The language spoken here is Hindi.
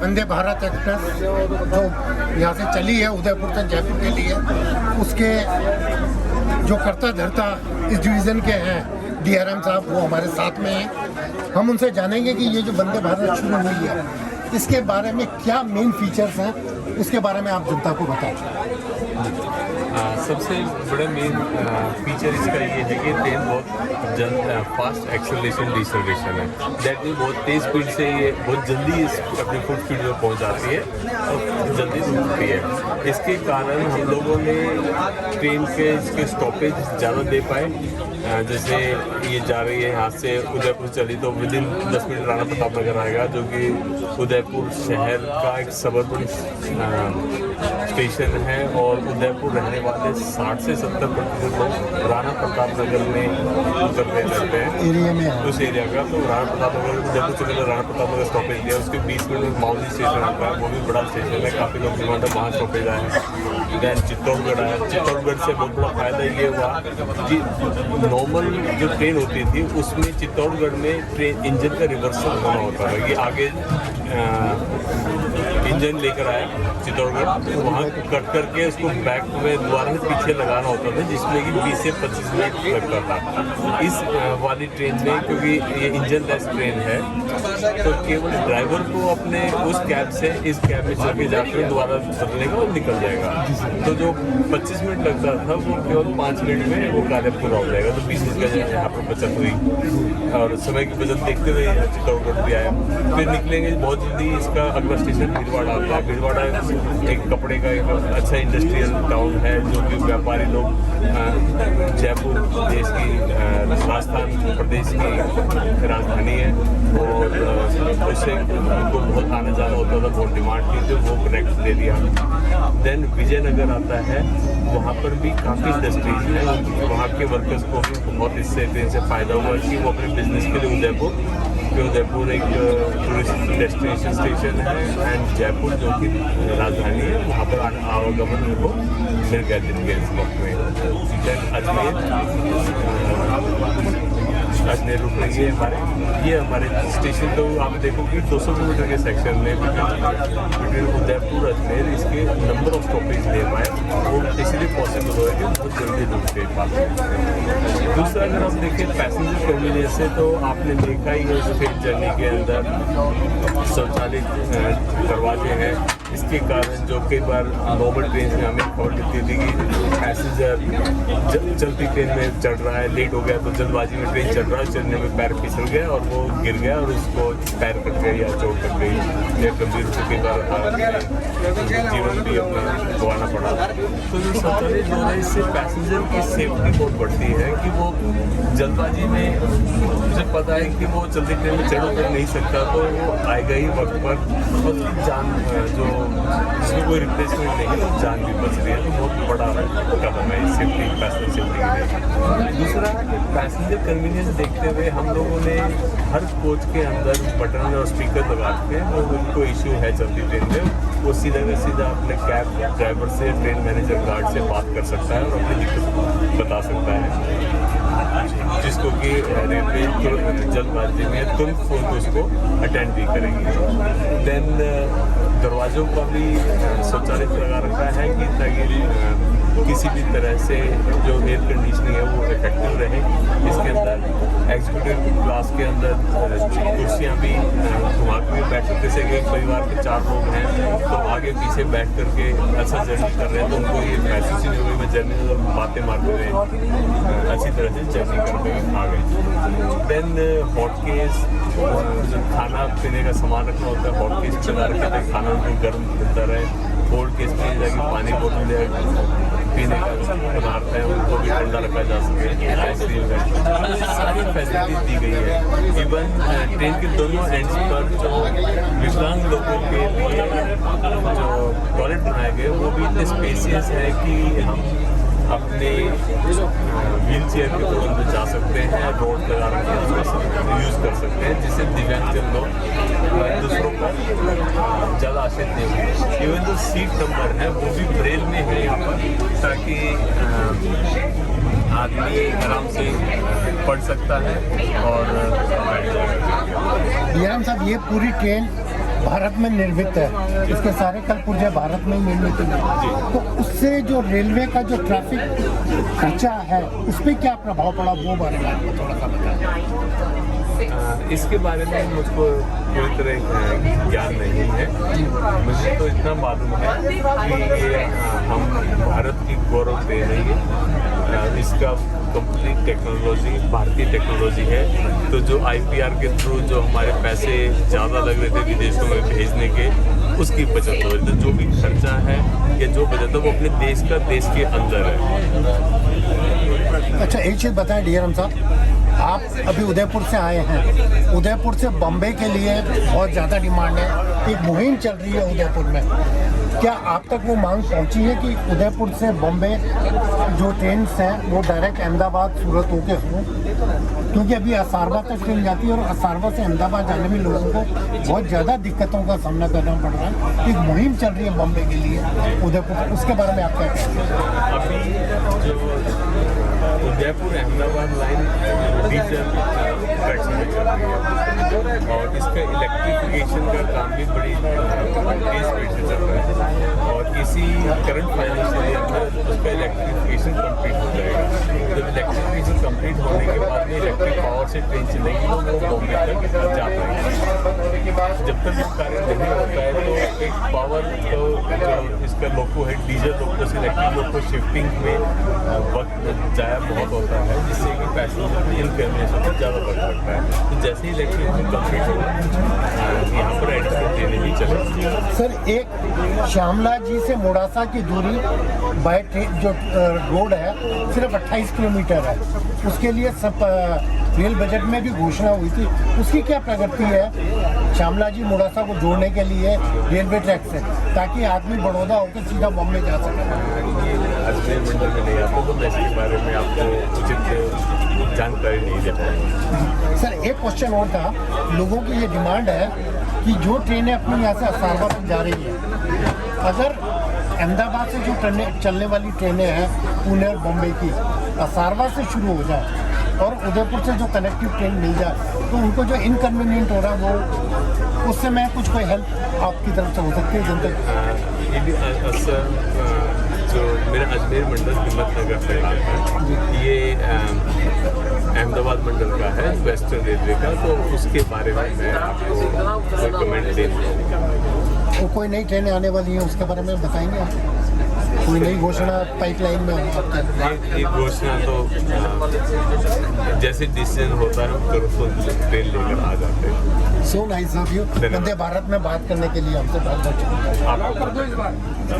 वंदे भारत एक्सप्रेस जो यहाँ से चली है उदयपुर से जयपुर के लिए, उसके जो कर्ता धर्ता इस डिवीज़न के हैं DRM साहब, वो हमारे साथ में हैं। हम उनसे जानेंगे कि ये जो वंदे भारत शुरू हुई है इसके बारे में क्या मेन फीचर्स हैं, उसके बारे में आप जनता को बताएं। सबसे बड़ा मेन फीचर इसका ये है कि ट्रेन बहुत फास्ट एक्सेलरेशन डिसेलरेशन है। दैट मीन बहुत तेज़ स्पीड से ये बहुत जल्दी अपनी फुल स्पीड में पहुंच जाती है और जल्दी रुकती है। इसके कारण हम लोगों ने ट्रेन के इसके स्टॉपेज ज़्यादा दे पाए। जैसे ये जा रही है यहाँ से उदयपुर चली तो within 10 minute Rana Pratap Nagar आएगा, जो कि उदयपुर शहर का एक सबर्बन स्टेशन है। और उदयपुर रहने वाले 60 से 70% लोग राणा प्रताप नगर में उतरते रहते हैं एरिया में उस एरिया का। तो राणा प्रताप नगर उदयपुर चले तो राणा प्रताप नगर स्टॉपेज दिया, उसके 20 मिनट में माउली स्टेशन आता है, वो भी बड़ा स्टेशन है, काफ़ी लोग डिमांड है, वहाँ स्टॉपेज आए। दैन चित्तौड़गढ़ आया। चित्तौड़गढ़ से बहुत बड़ा फ़ायदा ये हुआ कि नॉर्मल जो ट्रेन होती थी उसमें चित्तौड़गढ़ में ट्रेन इंजन का रिवर्सल होना होता था कि आगे इंजन लेकर आया चित्तौड़गढ़, तो वहाँ कट करके उसको बैक में दोबारा से पीछे लगाना होता था, जिसमें कि 20 से 25 मिनट लगता था। इस वाली ट्रेन में क्योंकि ये इंजन लेस ट्रेन है तो केवल ड्राइवर को अपने उस कैब से इस कैब में चल के जाकर दोबारा बदलेगा और निकल जाएगा। तो जो 25 मिनट लगता था वो केवल 5 मिनट में वो कार्य पूरा हो जाएगा। तो 20 मिनट का यहाँ पर बचत हुई और समय की बचत देखते हुए चित्तौड़गढ़ भी आया। फिर निकलेंगे बहुत जल्दी, इसका अगला स्टेशन भीलवाड़ा आता है। भीलवाड़ा एक कपड़े का एक अच्छा इंडस्ट्रियल टाउन है, जो कि व्यापारी लोग जयपुर देश की राजस्थान प्रदेश की राजधानी है और उससे उनको बहुत आना जाना होता था, बहुत डिमांड थी, तो वो कनेक्ट दे दिया। देन विजयनगर आता है, वहाँ पर भी काफ़ी इंडस्ट्रीज हैं, वहाँ के वर्कर्स को भी बहुत इससे ट्रेन से फ़ायदा हुआ कि वो अपने बिजनेस के लिए उदयपुर एक टूरिस्ट डेस्टिनेशन स्टेशन है एंड जयपुर जो कि राजधानी है, वहाँ पर आवागमन उनको मिल गया दिन के इस वक्त में। अजमेर रुक रही है ये हमारे स्टेशन। तो आप देखो कि 200 किलोमीटर के सेक्शन में बिटवीन उदयपुर अजमेर इसके नंबर ऑफ स्टॉपेज ले पाए, वो इसलिए पॉसिबल हो कि बहुत जल्दी रुक गए पास। दूसरा अगर हम देखें पैसेंजर कन्वीनियंस से, तो आपने देखा ही है ट्रेन जर्नी के अंदर शौचालय दरवाजे हैं। इसके कारण जो कई बार नॉर्मल ट्रेन में हमें खबर मिलती थी कि पैसेंजर चलती ट्रेन में चढ़ रहा है, लेट हो गया तो जल्दबाजी में ट्रेन चल रहा है, चलने में पैर फिसल गया और वो गिर गया और उसको पैर कट गया या चोट लग गई या गंभीर रूप से कई बार जीवन भी अपना गंवाना पड़ा। तो जो शौचालय जो है इससे पैसेंजर की सेफ्टी बहुत बढ़ती है कि वो जल्दबाजी में मुझे पता है कि वो जल्दी ट्रेन में चढ़ उतर नहीं सकता, तो वो आएगा ही वक्त पर, उसकी जान जो जिसमें कोई रिप्लेसमेंट नहीं है तो जान भी बच रही है। तो बहुत बड़ा कदम है सेफ्टी, पैसेंजर सेफ्टी के लिए। दूसरा पैसेंजर कन्वीनियंस देखते हुए हम लोगों ने हर कोच के अंदर बटन और स्पीकर लगा के, वो उनको इशू है चलती ट्रेन में, वो सीधा अपने कैब ड्राइवर से, ट्रेन मैनेजर गार्ड से बात कर सकता है और अपनी दिक्कत बता सकता है, जिसको कि रेलवे जल्दबाजी में तुरंत फोन को उसको अटेंड भी करेंगे। देन दरवाज़ों का भी शौचालय लगा रखा है कि ताकि किसी भी तरह से जो एयर कंडीशनिंग है वो इफेक्टिव रहे। इसके अंदर एग्जीक्यूटिव क्लास के अंदर कुर्सियाँ भी घुमा के बैठ सकते, जैसे कि एक परिवार के 4 लोग हैं तो आगे पीछे बैठ करके अच्छा जर्नी कर रहे हैं तो उनको ये महसूस ही नहीं हुई मैं जर्नी में बातें मारते हुए अच्छी तरह से जर्नी करके आ गए। देन हॉट केस, खाना पीने का सामान रखना होता है, हॉट केस चला रखा है, खाना उनको गर्म मिलता रहे। कोल्ड केस में जाके पानी बोतल पीने का पदार्थ है उनको भी ठंडा रखा जा सके, आइसक्रीम है, सारी फैसिलिटीज दी गई है। इवन ट्रेन के दोनों एंड्स पर जो विकलांग लोगों के लिए जो टॉयलेट बनाए गए वो भी इतने स्पेसियस है कि हम अपने व्हील चेयर के थ्रू अंदर जा सकते हैं, रोड लगा रखे हैं उसको यूज़ कर सकते हैं, जिससे दिव्यांगजन लोग दूसरों को ज़्यादा आश्रित नहीं होंगे। इवन जो सीट नंबर है वो भी ब्रेल में है यहाँ पर, ताकि आदमी आराम से पढ़ सकता है। और DRM साहब, ये पूरी ट्रेन भारत में निर्मित है, इसके सारे कल पुर्जे भारत में ही निर्मित है, तो उससे जो रेलवे का जो ट्रैफिक खर्चा है उस पर क्या प्रभाव पड़ा, वो बारे में आपको थोड़ा सा बताएं। इसके बारे में मुझको कोई तरह ज्ञान नहीं है। मुझे तो इतना मालूम है कि ये हम भारत की गौरव दे रही है, इसका कंप्लीट टेक्नोलॉजी भारतीय टेक्नोलॉजी है। तो जो IPR के थ्रू जो हमारे पैसे ज़्यादा लग रहे थे विदेशों में भेजने के, उसकी बचत हो रही थी। जो भी खर्चा है या जो बचत है वो अपने देश का देश के अंदर है। अच्छा, एक चीज़ बताएं DRM साहब, आप अभी उदयपुर से आए हैं, उदयपुर से बम्बे के लिए बहुत ज़्यादा डिमांड है, एक मुहिम चल रही है उदयपुर में, क्या आप तक वो मांग पहुंची है कि उदयपुर से बम्बे जो ट्रेन हैं वो डायरेक्ट अहमदाबाद सूरत होके हों? क्योंकि अभी असारवा तक ट्रेन जाती है और असारवा से अहमदाबाद जाने में लोगों को बहुत ज़्यादा दिक्कतों का सामना करना पड़ रहा है। एक मुहिम चल रही है बम्बे के लिए उदयपुर, उसके बारे में आप क्या कहते हैं? अभी जो Udaipur Ahmedabad line diesel traction में चल रही है और इसका इलेक्ट्रिफिकेशन का काम भी बड़ी तेज स्पीड से चल रहा है और इसी करंट फाइनेंशियल ईयर में उसका इलेक्ट्रिफिकेशन कंप्लीट हो जाएगा। जब इलेक्ट्रिफिकेशन कंप्लीट होने के बाद में इलेक्ट्रिक पावर से ट्रेन चलेगी तो वो बॉम्बे तक जा पाएगी। जब तक ये कार्य नहीं होता है तो एक पावर तो जो इसका लोको है डीजल लोको से इलेक्ट्रिक लोको शिफ्टिंग में वक्त जाया बहुत होता है, जिससे कि पैसेंजर की इनकन्वीनियंस होती ज़्यादा बढ़ सकता है। तो जैसे ही इलेक्ट्रिक कंप्लीट होगा यहाँ पर एडिशनल ट्रेनें भी चलेंगी। सर, एक श्यामला जी से मोड़ासा की दूरी बाय ट्रेन जो रोड है सिर्फ 28 किलोमीटर है, उसके लिए सब रेल बजट में भी घोषणा हुई थी, उसकी क्या प्रगति है श्यामला जी मोड़ासा को जोड़ने के लिए रेलवे ट्रैक से, ताकि आदमी बड़ौदा होकर सीधा बॉम्बे जा सके? अजमेर मंडल में नहीं आता तो मैं इसके बारे में आपको उचित जानकारी नहीं दे पाऊँगा। सर, एक क्वेश्चन और था, लोगों की ये डिमांड है कि जो ट्रेनें अपनी यहाँ से असारवा तक जा रही हैं, अगर अहमदाबाद से जो ट्रेनें चलने वाली ट्रेनें हैं पुणे और बॉम्बे की असारवा से शुरू हो जाए और उदयपुर से जो कनेक्टिव ट्रेन मिल जाए तो उनको जो इनकन्वीनियंट हो रहा है वो उससे मैं कुछ कोई हेल्प आपकी तरफ से हो सकती है जनता? ये भी असर जो मेरा अजमेर मंडल हिम्मतनगर से आता है, ये अहमदाबाद मंडल का है वेस्टर्न रेलवे का, तो उसके बारे में मैं आपको कमेंट दे दूँगा। वो कोई नई ट्रेनें आने वाली हैं उसके बारे में बताएंगे आप? कोई नई घोषणा पाइपलाइन में? ये घोषणा तो जैसे डिसीजन होता है हम तुरंत ट्रेन लेकर आ जाते हैं। So nice of you, Vande Bharat में बात करने के लिए हमसे बहुत बहुत आपको